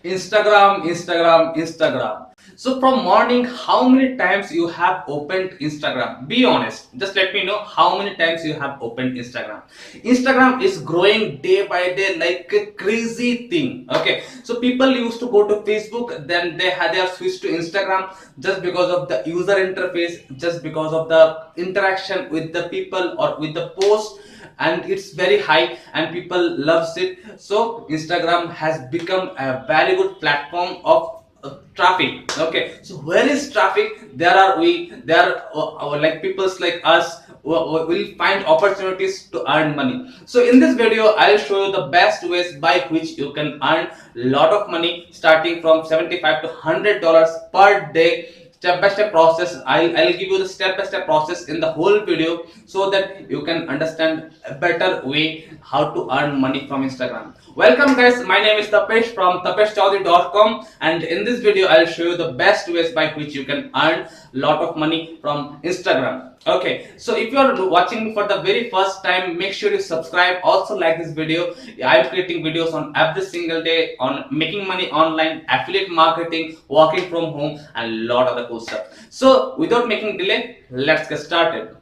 Instagram. So from morning, how many times you have opened Instagram? Be honest. Just let me know how many times you have opened Instagram. Instagram is growing day by day like a crazy thing. Okay. So people used to go to Facebook, then they are switched to Instagram just because of the user interface, just because of the interaction with the people or with the post, and it's very high and people loves it. So Instagram has become a very good platform of traffic. Okay, so where is traffic, there are like peoples like us who will find opportunities to earn money. So in this video I'll show you the best ways by which you can earn lot of money starting from 75 to $100 per day. Step by step process, I'll give you the step by step process in the whole video so that you can understand a better way how to earn money from Instagram. Welcome guys, my name is Tapesh from tapeshchowdhury.com, and in this video I'll show you the best ways by which you can earn lot of money from Instagram. Okay, so if you are watching me for the very first time, make sure you subscribe, also like this video. I'm creating videos on every single day on making money online, affiliate marketing, working from home, and a lot of the cool stuff. So without making delay, let's get started.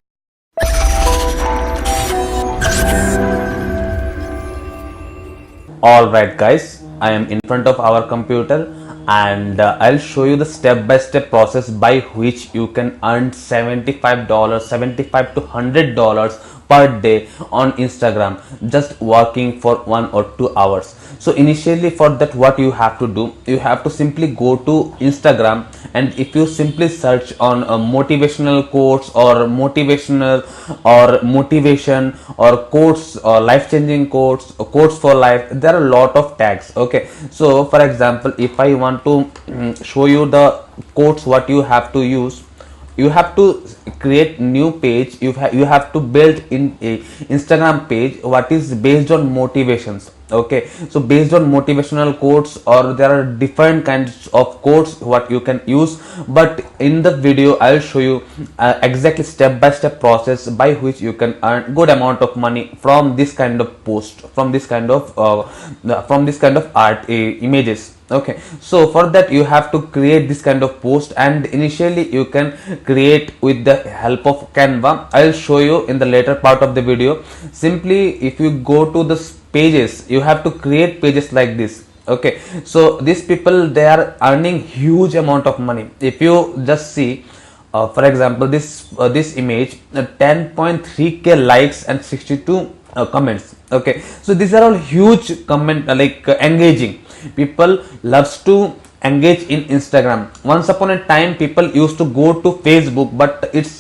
Alright guys, I am in front of our computer and I'll show you the step-by-step process by which you can earn $75, 75 to $100 per day on Instagram just working for 1 or 2 hours. So initially for that, what you have to do, you have to simply go to Instagram, and if you simply search on a motivational quotes or motivational or motivation or quotes or life-changing quotes or quotes for life, there are a lot of tags. Okay, so for example, if I want to show you the quotes what you have to use, you have to create new page. You have to build in a Instagram page what is based on motivations. Okay, so based on motivational quotes, or there are different kinds of quotes what you can use, but in the video I'll show you exactly step by step process by which you can earn good amount of money from this kind of post, from this kind of art images. Okay, so for that you have to create this kind of post, and initially you can create with the help of Canva. I'll show you in the later part of the video. Simply if you go to the pages, you have to create pages like this. Okay, so these people, they are earning huge amount of money. If you just see for example this image, 10.3k likes and 62 comments. Okay, so these are all huge comment, engaging. People loves to engage in Instagram. Once upon a time people used to go to Facebook, but it's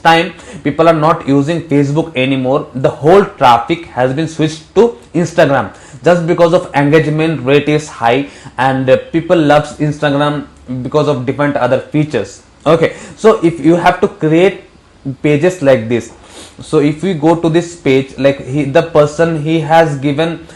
time people are not using Facebook anymore. The whole traffic has been switched to Instagram just because of engagement rate is high, and people loves Instagram because of different other features. Okay, so if you have to create pages like this, so if we go to this page, like the person, he has given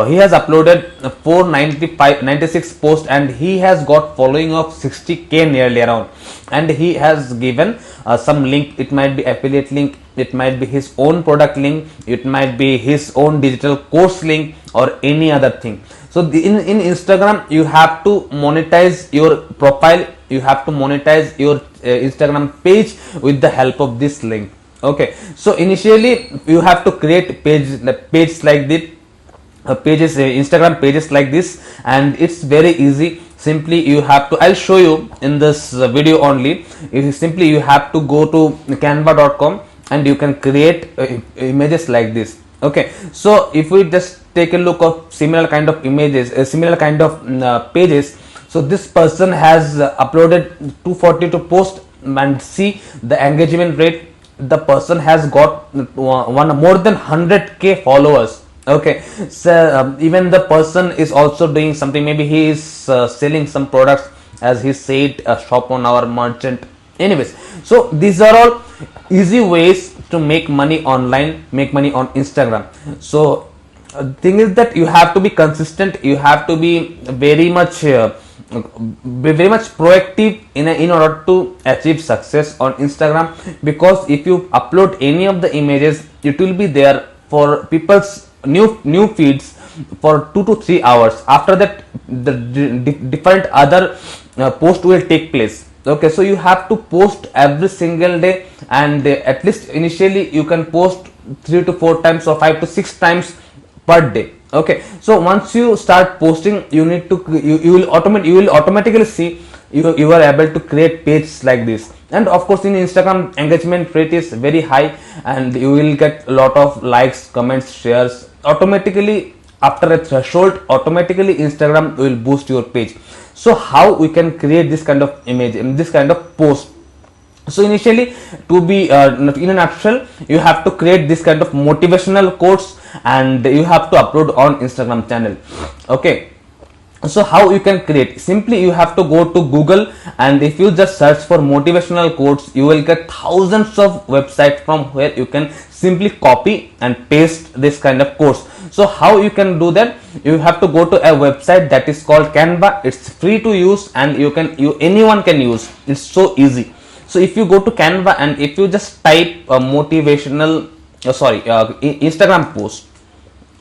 he has uploaded 496 posts, and he has got following of 60k nearly around, and he has given some link. It might be affiliate link, it might be his own product link, it might be his own digital course link, or any other thing. So in Instagram you have to monetize your profile, you have to monetize your Instagram page with the help of this link. Okay, so initially you have to create page like this, Instagram pages like this, and it's very easy. Simply you have to, I'll show you in this video only. You have to go to canva.com and you can create images like this. Okay, so if we just take a look of similar kind of images, similar kind of pages, so this person has uploaded 242 posts, and see the engagement rate. The person has got more than 100k followers. Okay, so even the person is also doing something. Maybe he is selling some products, as he said, shop on our merchant. Anyways, so these are all easy ways to make money online, make money on Instagram. So thing is that you have to be consistent, you have to be very much proactive in order to achieve success on Instagram, because if you upload any of the images, it will be there for people's new feeds, for 2 to 3 hours. After that, the different other post will take place. Okay, so you have to post every single day, and at least initially you can post 3 to 4 times or 5 to 6 times per day. Okay, so once you start posting, you need to you will automatically see you are able to create pages like this. And of course, in Instagram, engagement rate is very high, and you will get a lot of likes, comments, shares automatically. After a threshold, automatically Instagram will boost your page. So how we can create this kind of image and this kind of post? So initially, to be in a nutshell, you have to create this kind of motivational quotes, and you have to upload on Instagram channel. Okay, so how you can create? Simply you have to go to Google, and if you just search for motivational quotes, you will get thousands of websites from where you can simply copy and paste this kind of quotes. So how you can do that? You have to go to a website that is called Canva. It's free to use, and anyone can use. It's so easy. So if you go to Canva, and if you just type a motivational Instagram post.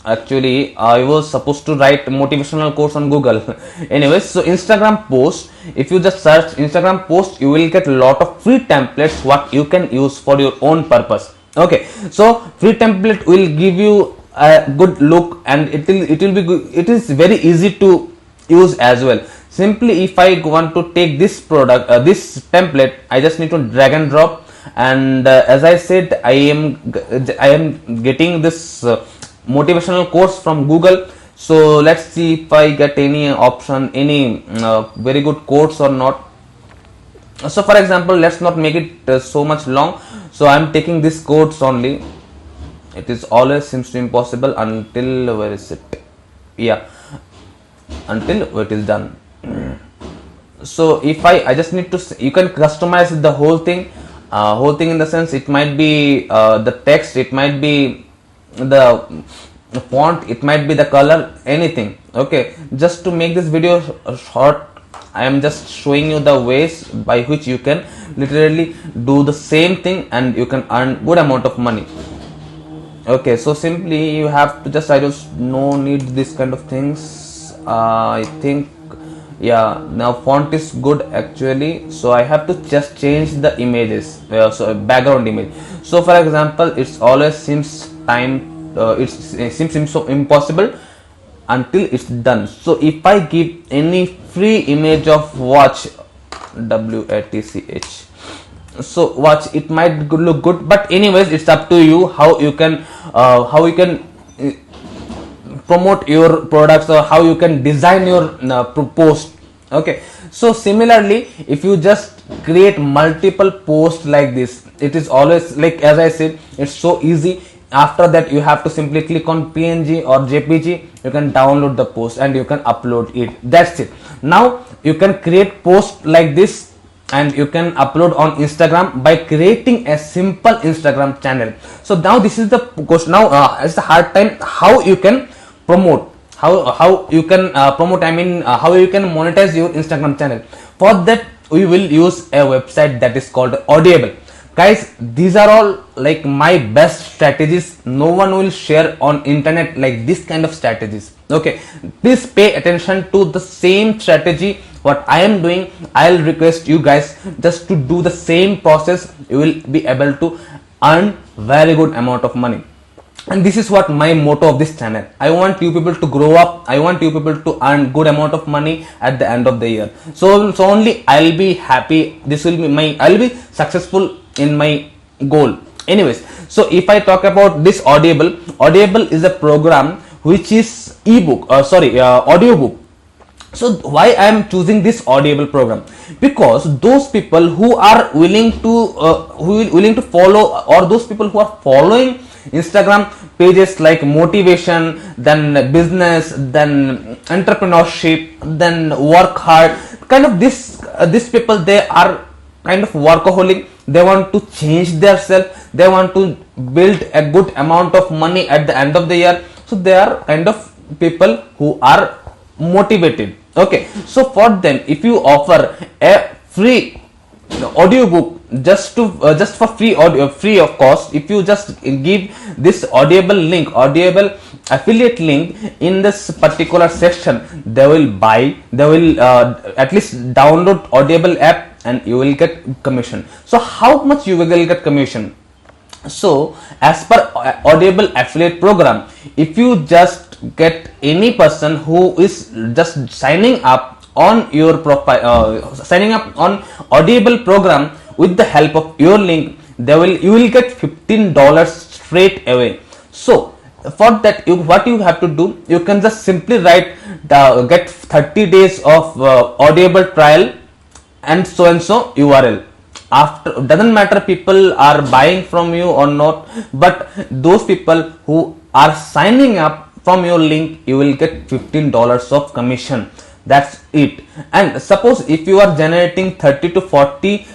Actually, I was supposed to write motivational quotes on Google. Anyways, so Instagram post, if you just search Instagram post, you will get a lot of free templates what you can use for your own purpose. Okay, so free template will give you a good look, and it will be good. It is very easy to use as well. Simply, if I want to take this product, this template, I just need to drag and drop. And as I said, I am getting this motivational course from Google. So let's see if I get any option, any very good quotes or not. So for example, let's not make it so much long. So I'm taking this quotes only. It is always seems to impossible until, where is it? Yeah, until it is done. So if I just need to, you can customize the whole thing in the sense, it might be the text, it might be the font, it might be the color, anything. Okay, just to make this video short, I am just showing you the ways by which you can literally do the same thing, and you can earn good amount of money. Okay, so simply you have to just, I don't no need this kind of things. I think, yeah, now font is good actually. So I have to just change the images, so background image. So for example, it's always seems it seems so impossible until it's done. So if I give any free image of watch, WATCH, so watch, it might look good, but anyways, it's up to you how you can promote your products, or how you can design your post. Okay, so similarly, if you just create multiple posts like this, it is always, like as I said, it's so easy. After that, you have to simply click on PNG or JPG. You can download the post and you can upload it. That's it. Now you can create posts like this, and you can upload on Instagram by creating a simple Instagram channel. So now this is the question. Now it's the hard time how you can promote, how you can promote, I mean how you can monetize your Instagram channel. For that, we will use a website that is called Audible. Guys, these are all like my best strategies. No one will share on internet like this kind of strategies. Okay, please pay attention to the same strategy what I am doing. I'll request you guys just to do the same process. You will be able to earn very good amount of money. And this is what my motto of this channel. I want you people to grow up. I want you people to earn good amount of money at the end of the year. So only I'll be happy. This will be I'll be successful in my goal. Anyways, so if I talk about this Audible is a program which is audiobook. So why I am choosing this Audible program? Because those people who are willing to follow, or those people who are following Instagram pages like motivation, then business, then entrepreneurship, then work hard, kind of these people, they are kind of workaholic. They want to change themselves, they want to build a good amount of money at the end of the year. So they are kind of people who are motivated. Okay, so for them, if you offer a free the audiobook just for free, audio free of cost. If you just give this audible affiliate link in this particular section, they will at least download audible app and you will get commission. So how much you will get commission? So as per audible affiliate program, if you just get any person who is just signing up on your profile, signing up on audible program with the help of your link, you will get $15 straight away. So for that, what you have to do, you can just simply write get 30 days of audible trial and so URL. After, doesn't matter people are buying from you or not, but those people who are signing up from your link, you will get $15 of commission. That's it. And suppose if you are generating 30 to 40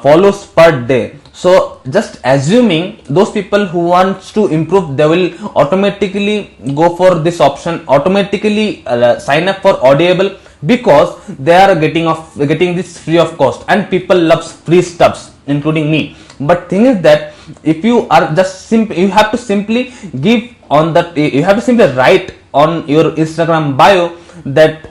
follows per day, so just assuming those people who wants to improve, they will automatically go for this option, automatically sign up for audible, because they are getting this free of cost, and people loves free stuffs including me. But thing is that if you are just you have to simply give on that, you have to simply write on your Instagram bio that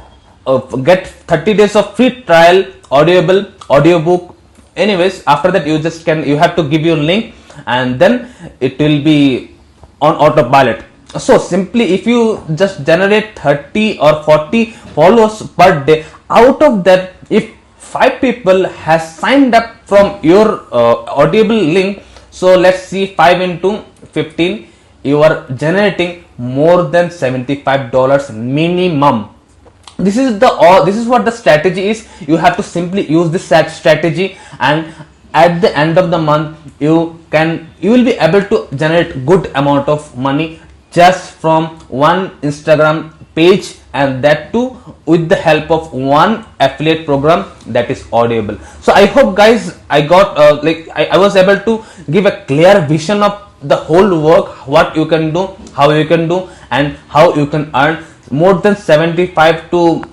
get 30 days of free trial audible audiobook. Anyways, after that you have to give your link, and then it will be on autopilot. So simply, if you just generate 30 or 40 followers per day, out of that, if 5 people has signed up from your audible link, so let's see, 5 into 15, you are generating more than $75 minimum. This is what the strategy is. You have to simply use this strategy, and at the end of the month you will be able to generate good amount of money just from one Instagram page, and that too with the help of one affiliate program, that is audible. So I hope guys, I got I was able to give a clear vision of the whole work, what you can do, how you can do, and how you can earn more than $75 to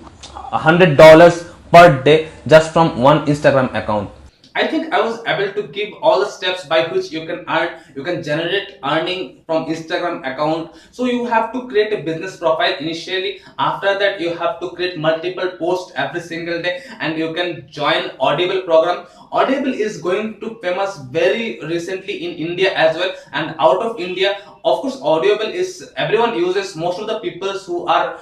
$100 per day just from one Instagram account. I think I was able to give all the steps by which you can earn, you can generate earning from Instagram account. So you have to create a business profile initially. After that, you have to create multiple posts every single day, and you can join Audible program. Audible is going to famous very recently in India as well, and out of India. Of course, Audible is everyone uses. Most of the people who are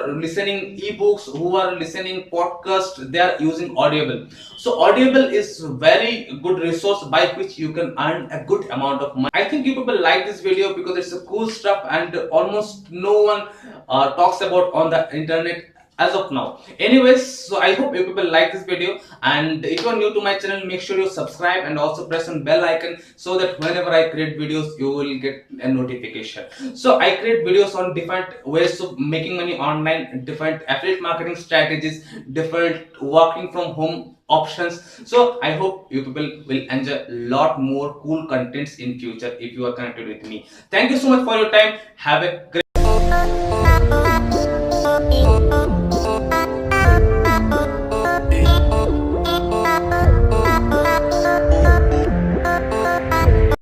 listening ebooks, who are listening podcast, they are using Audible. So Audible is very good resource by which you can earn a good amount of money. I think you people like this video because it's a cool stuff, and almost no one talks about on the internet as of now. Anyways, so I hope you people like this video, and if you are new to my channel, make sure you subscribe and also press on bell icon, so that whenever I create videos, you will get a notification. So I create videos on different ways of making money online, different affiliate marketing strategies, different working from home options. So I hope you people will enjoy a lot more cool contents in future if you are connected with me. Thank you so much for your time. Have a great